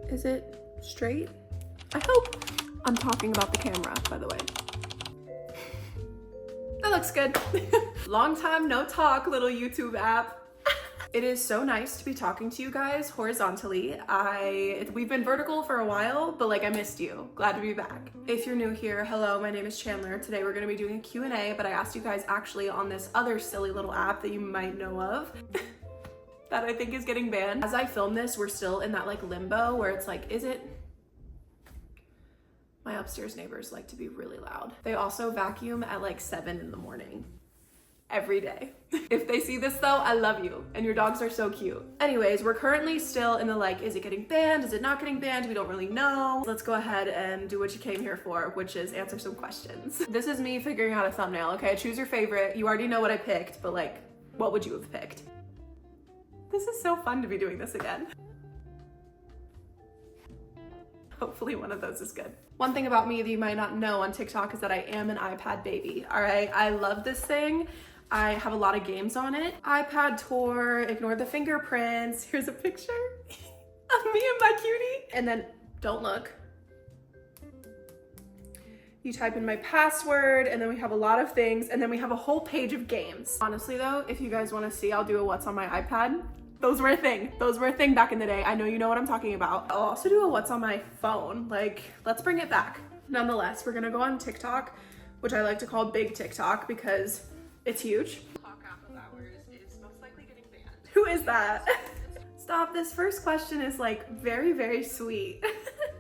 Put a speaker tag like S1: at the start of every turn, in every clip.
S1: Is it straight? I hope. I'm talking about the camera, by the way. That looks good. Long time no talk, little YouTube app. It is so nice to be talking to you guys horizontally. We've been vertical for a while, but like I missed you. Glad to be back. If you're new here, hello, my name is Chandler. Today we're gonna be doing a Q&A, but I asked you guys actually on this other silly little app that you might know of that I think is getting banned. As I film this, we're still in that like limbo where it's like, is it? My upstairs neighbors like to be really loud. They also vacuum at like 7 in the morning. Every day. If they see this though, I love you. And your dogs are so cute. Anyways, we're currently still in the like, is it getting banned? Is it not getting banned? We don't really know. Let's go ahead and do what you came here for, which is answer some questions. This is me figuring out a thumbnail, okay? Choose your favorite. You already know what I picked, but like, what would you have picked? This is so fun to be doing this again. Hopefully one of those is good. One thing about me that you might not know on TikTok is that I am an iPad baby, all right? I love this thing. I have a lot of games on it. iPad tour, ignore the fingerprints. Here's a picture of me and my cutie. And then don't look. You type in my password and then we have a lot of things and then we have a whole page of games. Honestly though, if you guys wanna see, I'll do a what's on my iPad. Those were a thing. Those were a thing back in the day. I know you know what I'm talking about. I'll also do a what's on my phone. Like, let's bring it back. Nonetheless, we're gonna go on TikTok, which I like to call big TikTok because it's huge. Talk after hours is most likely getting banned. Who is that? Stop, this first question is like very, very sweet.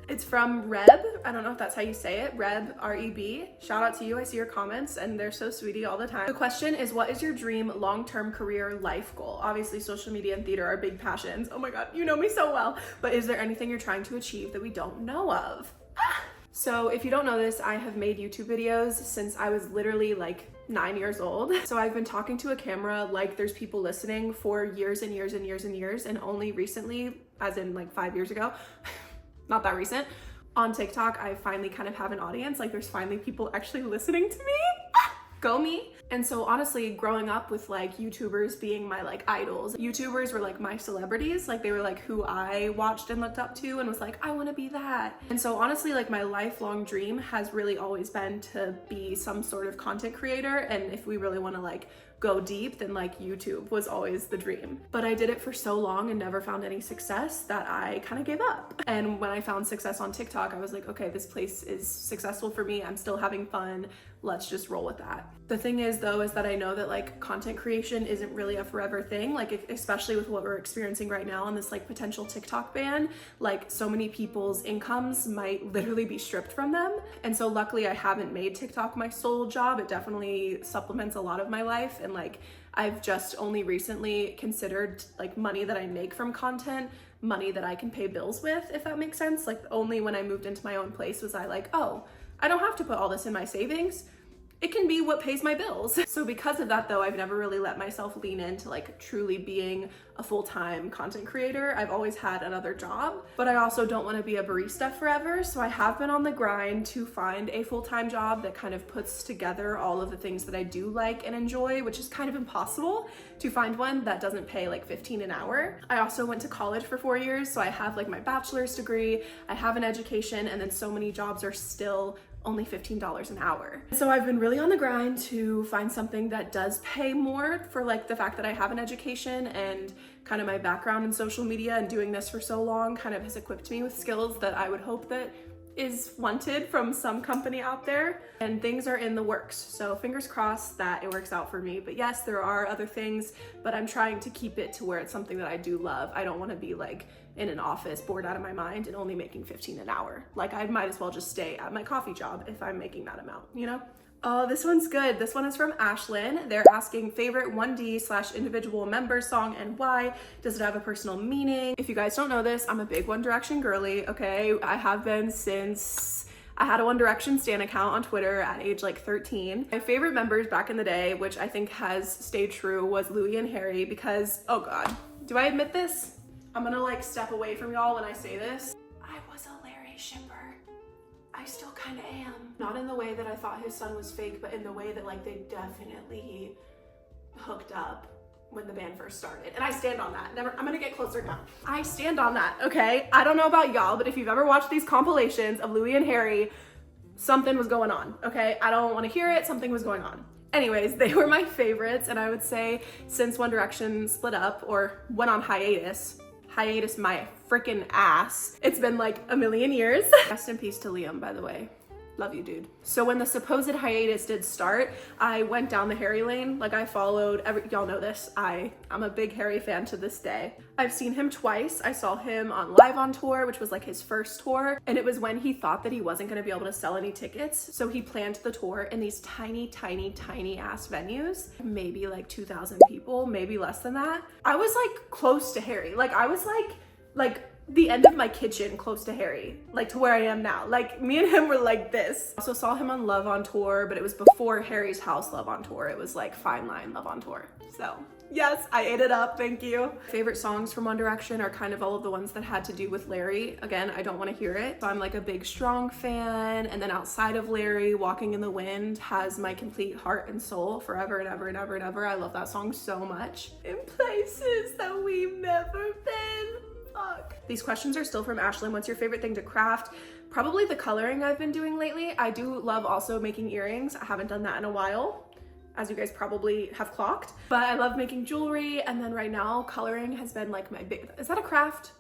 S1: It's from Reb. I don't know if that's how you say it. Reb, R-E-B. Shout out to you. I see your comments and they're so sweetie all the time. The question is, what is your dream long-term career life goal? Obviously, social media and theater are big passions. Oh my God, you know me so well. But is there anything you're trying to achieve that we don't know of? So if you don't know this, I have made YouTube videos since I was literally like 9 years old. So I've been talking to a camera like there's people listening for years and years and years and years. And only recently, as in like 5 years ago, not that recent, on TikTok, I finally kind of have an audience. Like there's finally people actually listening to me. Go me. And so honestly, growing up with like YouTubers being my like idols, YouTubers were like my celebrities. Like they were like who I watched and looked up to and was like, I want to be that. And so honestly, like my lifelong dream has really always been to be some sort of content creator. And if we really want to like go deep, then like YouTube was always the dream. But I did it for so long and never found any success that I kind of gave up. And when I found success on TikTok, I was like, okay, this place is successful for me. I'm still having fun. Let's just roll with that. The thing is though, is that I know that like content creation isn't really a forever thing. Like especially with what we're experiencing right now on this like potential TikTok ban, like so many people's incomes might literally be stripped from them. And so luckily I haven't made TikTok my sole job. It definitely supplements a lot of my life. And like, I've just only recently considered like money that I make from content, money that I can pay bills with, if that makes sense. Like only when I moved into my own place was I like, oh, I don't have to put all this in my savings. It can be what pays my bills. So because of that though, I've never really let myself lean into like truly being a full-time content creator. I've always had another job, but I also don't want to be a barista forever. So I have been on the grind to find a full-time job that kind of puts together all of the things that I do like and enjoy, which is kind of impossible to find one that doesn't pay like $15 an hour. I also went to college for 4 years. So I have like my bachelor's degree, I have an education, and then so many jobs are still only $15 an hour. So I've been really on the grind to find something that does pay more for like the fact that I have an education, and kind of my background in social media and doing this for so long kind of has equipped me with skills that I would hope that is wanted from some company out there, and things are in the works. So fingers crossed that it works out for me. But yes, there are other things, but I'm trying to keep it to where it's something that I do love. I don't want to be like in an office bored out of my mind and only making $15 an hour. Like I might as well just stay at my coffee job if I'm making that amount, you know? Oh, this one's good. This one is from Ashlyn. They're asking favorite 1D/individual member song and why. Does it have a personal meaning? If you guys don't know this, I'm a big One Direction girly, okay? I have been since I had a One Direction stan account on Twitter at age like 13. My favorite members back in the day, which I think has stayed true, was Louis and Harry because, oh God, do I admit this? I'm gonna like step away from y'all when I say this. I was a Larry shipper. I still kind of am. Not in the way that I thought his son was fake, but in the way that like they definitely hooked up when the band first started. And I stand on that. I'm gonna get closer now. I stand on that, okay? I don't know about y'all, but if you've ever watched these compilations of Louis and Harry, something was going on, okay? I don't wanna hear it, something was going on. Anyways, they were my favorites, and I would say since One Direction split up or went on hiatus my freaking ass, it's been like a million years. Rest in peace to Liam, by the way. Love you, dude. So when the supposed hiatus did start, I went down the Harry lane. Like I followed y'all know this. I'm a big Harry fan to this day. I've seen him twice. I saw him on Live on Tour, which was like his first tour. And it was when he thought that he wasn't gonna be able to sell any tickets. So he planned the tour in these tiny, tiny, tiny ass venues. Maybe like 2,000 people, maybe less than that. I was like close to Harry. Like I was like the end of my kitchen close to Harry, like to where I am now. Like me and him were like this. Also saw him on Love on Tour, but it was before Harry's House Love on Tour. It was like Fine Line Love on Tour. So yes, I ate it up, thank you. Favorite songs from One Direction are kind of all of the ones that had to do with Larry. Again, I don't want to hear it. So I'm like a big Strong fan. And then outside of Larry, Walking in the Wind has my complete heart and soul forever and ever and ever and ever. I love that song so much. In places that we've never been. Fuck. These questions are still from Ashlyn. What's your favorite thing to craft? Probably the coloring I've been doing lately. I do love also making earrings. I haven't done that in a while, as you guys probably have clocked. But I love making jewelry, and then right now coloring has been like my big, is that a craft?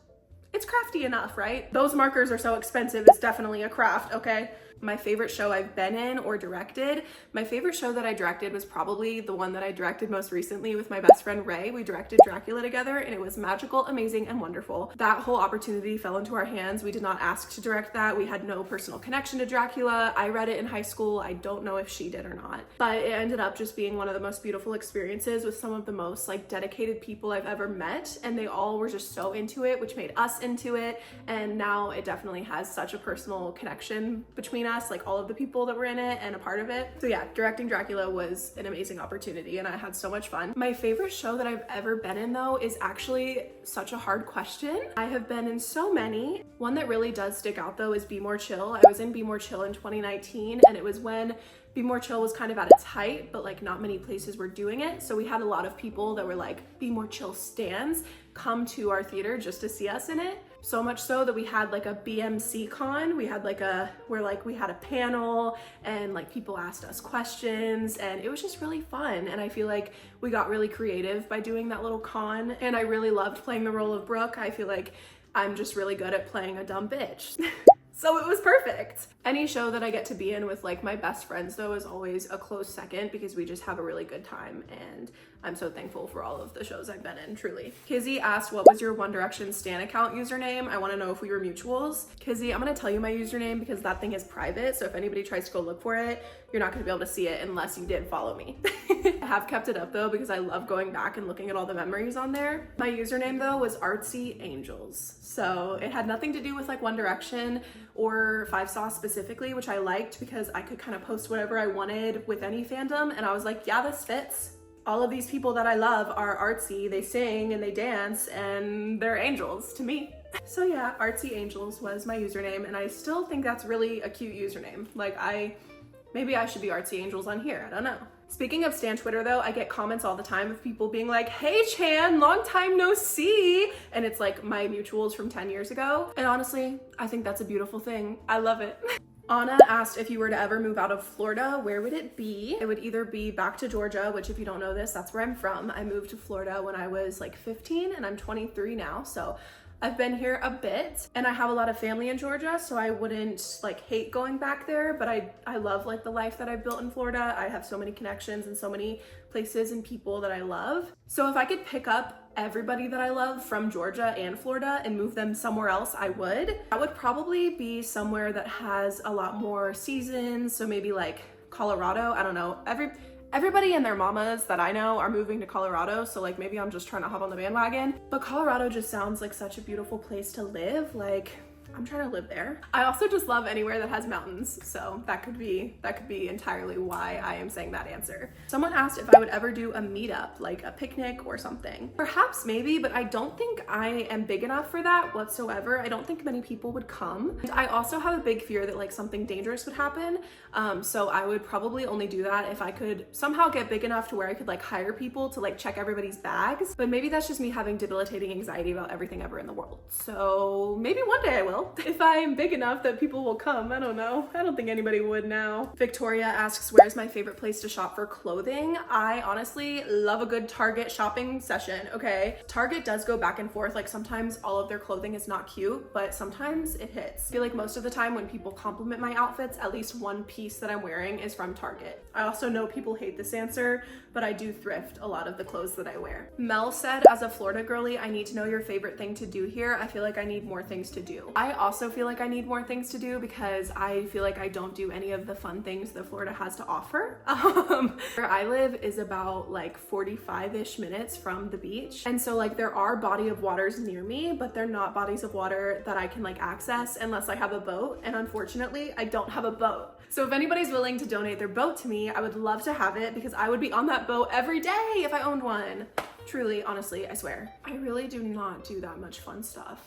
S1: It's crafty enough, right? Those markers are so expensive, it's definitely a craft, okay? My favorite show I've been in or directed. My favorite show that I directed was probably the one that I directed most recently with my best friend Ray. We directed Dracula together, and it was magical, amazing, and wonderful. That whole opportunity fell into our hands. We did not ask to direct that. We had no personal connection to Dracula. I read it in high school. I don't know if she did or not, but it ended up just being one of the most beautiful experiences with some of the most like dedicated people I've ever met, and they all were just so into it, which made us into it. And now it definitely has such a personal connection between us, like all of the people that were in it and a part of it. So yeah, directing Dracula was an amazing opportunity, and I had so much fun. My favorite show that I've ever been in though is actually such a hard question. I have been in so many. One that really does stick out though is Be More Chill. I was in Be More Chill in 2019, and it was when Be More Chill was kind of at its height, but like not many places were doing it. So we had a lot of people that were like Be More Chill stans come to our theater just to see us in it. So much so that we had like a BMC con. We had like we had a panel, and like people asked us questions, and it was just really fun. And I feel like we got really creative by doing that little con, and I really loved playing the role of Brooke. I feel like I'm just really good at playing a dumb bitch. So it was perfect. Any show that I get to be in with like my best friends though is always a close second, because we just have a really good time, and I'm so thankful for all of the shows I've been in, truly. Kizzy asked, what was your One Direction Stan account username? I wanna know if we were mutuals. Kizzy, I'm gonna tell you my username because that thing is private, so if anybody tries to go look for it, you're not gonna be able to see it unless you did follow me. I have kept it up though because I love going back and looking at all the memories on there. My username though was Artsy Angels. So it had nothing to do with like One Direction or Five Sauce specifically, which I liked because I could kind of post whatever I wanted with any fandom, and I was like, yeah, this fits. All of these people that I love are artsy, they sing and they dance, and they're angels to me. So yeah, Artsy Angels was my username, and I still think that's really a cute username. Like maybe I should be Artsy Angels on here, I don't know. Speaking of Stan Twitter though, I get comments all the time of people being like, hey Chan, long time no see. And it's like my mutuals from 10 years ago. And honestly, I think that's a beautiful thing. I love it. Anna asked, if you were to ever move out of Florida, where would it be? It would either be back to Georgia, which if you don't know this, that's where I'm from. I moved to Florida when I was like 15, and I'm 23 now. So I've been here a bit, and I have a lot of family in Georgia, so I wouldn't like hate going back there, but I love like the life that I've built in Florida. I have so many connections and so many places and people that I love. So if I could pick up everybody that I love from Georgia and Florida and move them somewhere else, I would. That would probably be somewhere that has a lot more seasons, so maybe like Colorado. I don't know. Everybody and their mamas that I know are moving to Colorado, so like maybe I'm just trying to hop on the bandwagon. But Colorado just sounds like such a beautiful place to live. Like, I'm trying to live there. I also just love anywhere that has mountains, so that could be entirely why I am saying that answer. Someone asked if I would ever do a meetup, like a picnic or something. Perhaps, maybe, but I don't think I am big enough for that whatsoever. I don't think many people would come. And I also have a big fear that like something dangerous would happen. So I would probably only do that if I could somehow get big enough to where I could like hire people to like check everybody's bags. But maybe that's just me having debilitating anxiety about everything ever in the world. So maybe one day I will. If I'm big enough that people will come, I don't know. I don't think anybody would now. Victoria asks, where's my favorite place to shop for clothing? I honestly love a good Target shopping session, okay? Target does go back and forth. Like sometimes all of their clothing is not cute, but sometimes it hits. I feel like most of the time when people compliment my outfits, at least one piece that I'm wearing is from Target. I also know people hate this answer, but I do thrift a lot of the clothes that I wear. Mel said, as a Florida girly, I need to know your favorite thing to do here. I feel like I need more things to do. I also feel like I need more things to do because I feel like I don't do any of the fun things that Florida has to offer. Where I live is about like 45-ish minutes from the beach. And so like there are body of waters near me, but they're not bodies of water that I can like access unless I have a boat. And unfortunately, I don't have a boat. So if anybody's willing to donate their boat to me, I would love to have it because I would be on that boat every day if I owned one. Truly, honestly, I swear. I really do not do that much fun stuff.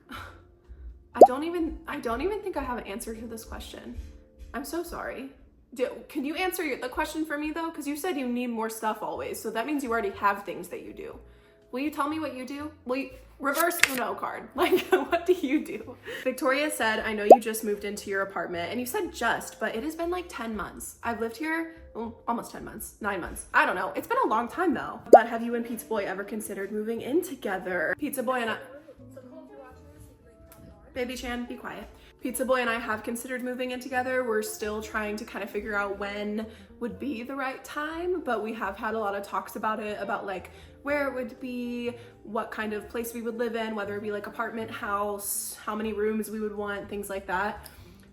S1: I don't even think I have an answer to this question. I'm so sorry. Can you answer the question for me though? Because you said you need more stuff always, so that means you already have things that you do. Will you tell me what you do? Will you reverse Uno card? Like, what do you do? Victoria said, I know you just moved into your apartment, and you said just, but it has been like 10 months. I've lived here, well, almost 10 months, 9 months. I don't know. It's been a long time though. But have you and Pizza Boy ever considered moving in together? Pizza Boy and I... Baby Chan, be quiet. Pizza Boy and I have considered moving in together. We're still trying to kind of figure out when would be the right time, but we have had a lot of talks about it, about like where it would be, what kind of place we would live in, whether it be like apartment, house, how many rooms we would want, things like that.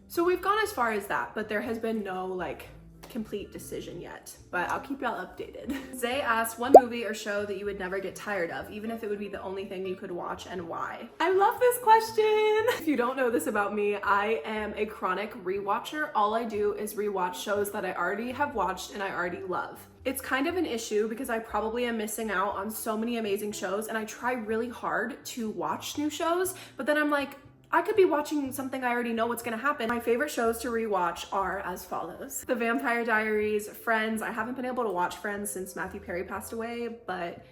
S1: So we've gone as far as that, but there has been no like complete decision yet, but I'll keep y'all updated. Zay asked, one movie or show that you would never get tired of, even if it would be the only thing you could watch, and why? I love this question. If you don't know this about me, I am a chronic rewatcher. All I do is rewatch shows that I already have watched and I already love. It's kind of an issue because I probably am missing out on so many amazing shows, and I try really hard to watch new shows, but then I'm like, I could be watching something I already know what's gonna happen. My favorite shows to rewatch are as follows. The Vampire Diaries, Friends. I haven't been able to watch Friends since Matthew Perry passed away, but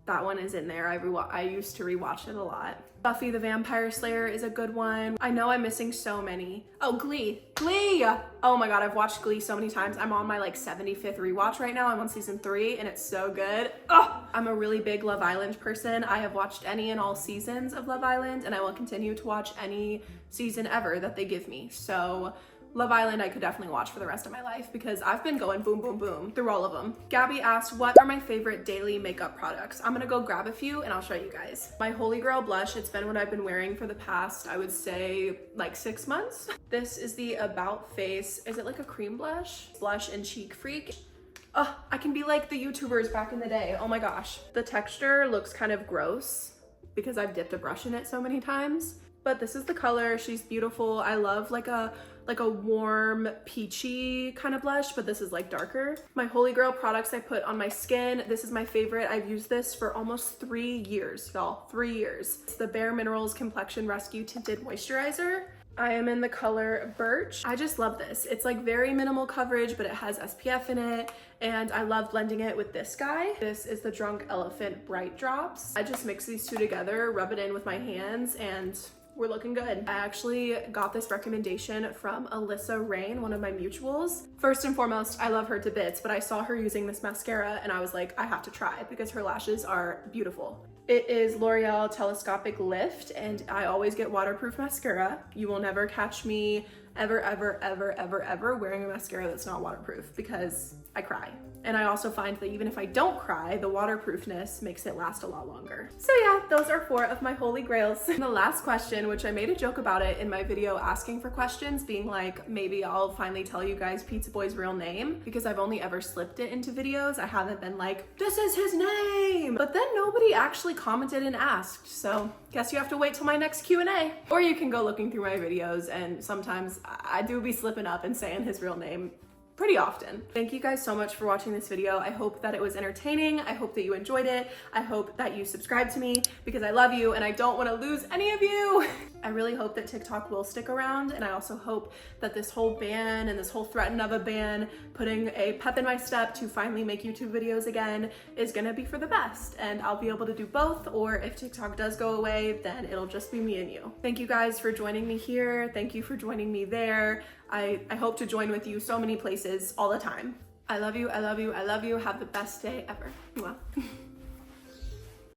S1: that one is in there. I used to rewatch it a lot. Buffy the Vampire Slayer is a good one. I know I'm missing so many. Oh, Glee. Glee! Oh my god, I've watched Glee so many times. I'm on my like 75th rewatch right now. I'm on season 3 and it's so good. Oh, I'm a really big Love Island person. I have watched any and all seasons of Love Island, and I will continue to watch any season ever that they give me. So Love Island I could definitely watch for the rest of my life because I've been going boom, boom, boom through all of them. Gabby asked, what are my favorite daily makeup products? I'm gonna go grab a few and I'll show you guys. My Holy Grail blush, it's been what I've been wearing for the past, I would say like 6 months. This is the About Face, is it like a cream blush? Blush and Cheek Freak. Oh, I can be like the YouTubers back in the day, oh my gosh. The texture looks kind of gross because I've dipped a brush in it so many times. But this is the color, she's beautiful. I love like a warm peachy kind of blush, but this is like darker. My Holy Grail products I put on my skin. This is my favorite. I've used this for almost 3 years, y'all, 3 years. It's the Bare Minerals Complexion Rescue Tinted Moisturizer. I am in the color Birch. I just love this. It's like very minimal coverage, but it has SPF in it, and I love blending it with this guy. This is the Drunk Elephant Bright Drops. I just mix these two together, rub it in with my hands, and we're looking good. I actually got this recommendation from Alyssa Rain, one of my mutuals. First and foremost, I love her to bits, but I saw her using this mascara and I was like, I have to try because her lashes are beautiful. It is L'Oreal Telescopic Lift, and I always get waterproof mascara. You will never catch me ever, ever, ever, ever, ever wearing a mascara that's not waterproof because I cry. And I also find that even if I don't cry, the waterproofness makes it last a lot longer. So yeah, those are 4 of my holy grails. And the last question, which I made a joke about it in my video asking for questions, being like, maybe I'll finally tell you guys Pizza Boy's real name, because I've only ever slipped it into videos. I haven't been like, this is his name. But then nobody actually commented and asked. So guess you have to wait till my next Q&A. Or you can go looking through my videos, and sometimes I do be slipping up and saying his real name pretty often. Thank you guys so much for watching this video. I hope that it was entertaining. I hope that you enjoyed it. I hope that you subscribe to me because I love you and I don't want to lose any of you. I really hope that TikTok will stick around, and I also hope that this whole ban and this whole threaten of a ban, putting a pep in my step to finally make YouTube videos again, is gonna be for the best, and I'll be able to do both, or if TikTok does go away, then it'll just be me and you. Thank you guys for joining me here. Thank you for joining me there. I hope to join with you so many places all the time. I love you, I love you, I love you. Have the best day ever. Mwah.